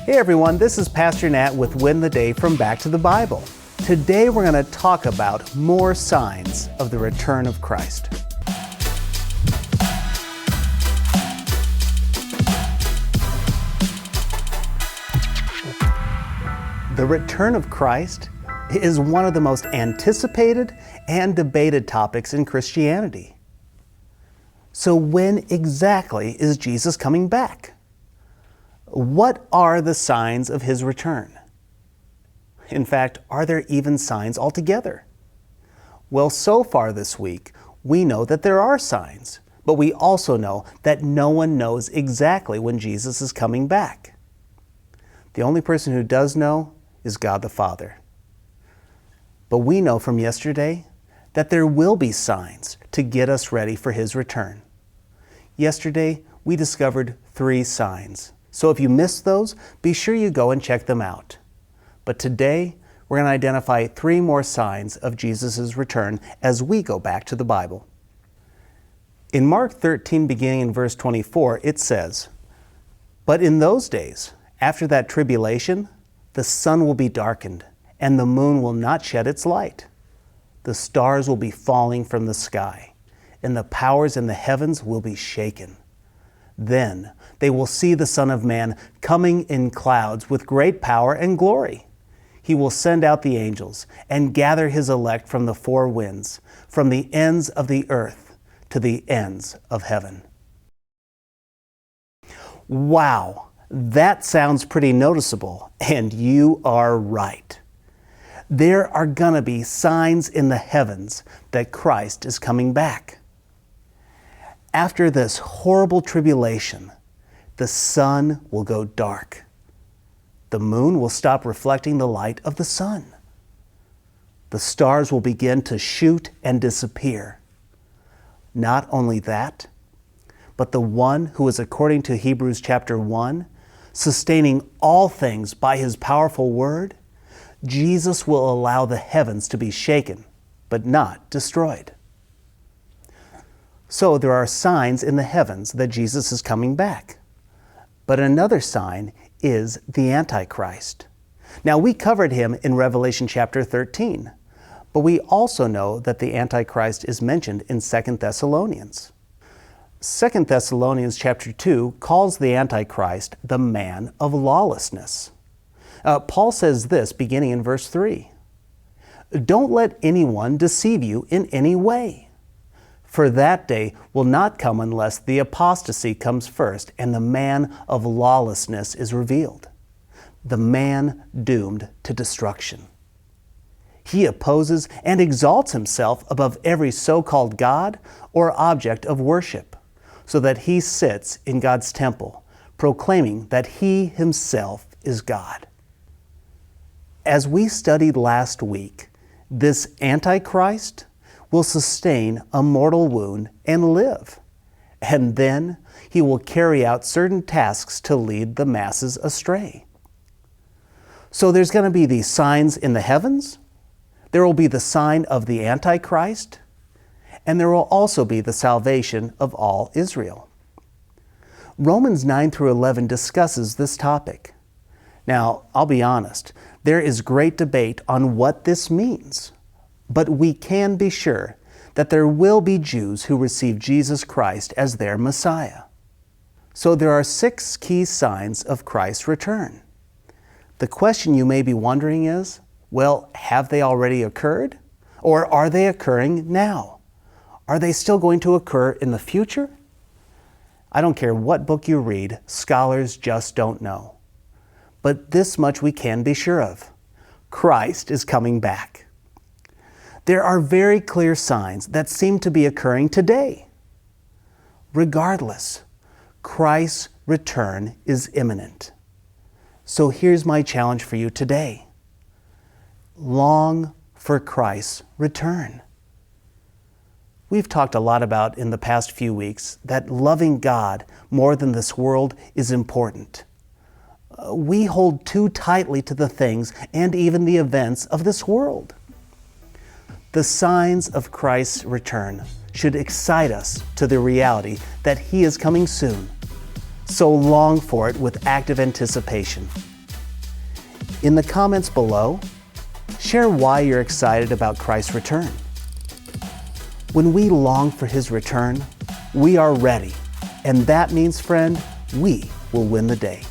Hey everyone, this is Pastor Nat with Win the Day from Back to the Bible. Today we're going to talk about more signs of the return of Christ. The return of Christ is one of the most anticipated and debated topics in Christianity. So when exactly is Jesus coming back? What are the signs of His return? In fact, are there even signs altogether? Well, so far this week, we know that there are signs, but we also know that no one knows exactly when Jesus is coming back. The only person who does know is God the Father. But we know from yesterday that there will be signs to get us ready for His return. Yesterday, we discovered 3 signs. So if you missed those, be sure you go and check them out. But today, we're going to identify 3 more signs of Jesus' return as we go back to the Bible. In Mark 13, beginning in verse 24, it says, "But in those days, after that tribulation, the sun will be darkened, and the moon will not shed its light. The stars will be falling from the sky, and the powers in the heavens will be shaken. Then they will see the Son of Man coming in clouds with great power and glory. He will send out the angels and gather His elect from the 4 winds, from the ends of the earth to the ends of heaven." Wow, that sounds pretty noticeable, and you are right. There are gonna be signs in the heavens that Christ is coming back. After this horrible tribulation, the sun will go dark. The moon will stop reflecting the light of the sun. The stars will begin to shoot and disappear. Not only that, but the one who is, according to Hebrews chapter 1, sustaining all things by His powerful word, Jesus will allow the heavens to be shaken, but not destroyed. So there are signs in the heavens that Jesus is coming back. But another sign is the Antichrist. Now, we covered him in Revelation chapter 13, but we also know that the Antichrist is mentioned in 2 Thessalonians. 2 Thessalonians chapter 2 calls the Antichrist the Man of Lawlessness. Paul says this beginning in verse 3, "Don't let anyone deceive you in any way. For that day will not come unless the apostasy comes first and the man of lawlessness is revealed, the man doomed to destruction. He opposes and exalts himself above every so-called God or object of worship, so that he sits in God's temple, proclaiming that He Himself is God." As we studied last week, this Antichrist will sustain a mortal wound and live. And then he will carry out certain tasks to lead the masses astray. So there's going to be these signs in the heavens, there will be the sign of the Antichrist, and there will also be the salvation of all Israel. Romans 9 through 11 discusses this topic. Now, I'll be honest, there is great debate on what this means. But we can be sure that there will be Jews who receive Jesus Christ as their Messiah. So there are 6 key signs of Christ's return. The question you may be wondering is, well, have they already occurred? Or are they occurring now? Are they still going to occur in the future? I don't care what book you read, scholars just don't know. But this much we can be sure of. Christ is coming back. There are very clear signs that seem to be occurring today. Regardless, Christ's return is imminent. So here's my challenge for you today. Long for Christ's return. We've talked a lot about in the past few weeks that loving God more than this world is important. We hold too tightly to the things and even the events of this world. The signs of Christ's return should excite us to the reality that He is coming soon. So long for it with active anticipation. In the comments below, share why you're excited about Christ's return. When we long for His return, we are ready. And that means, friend, we will win the day.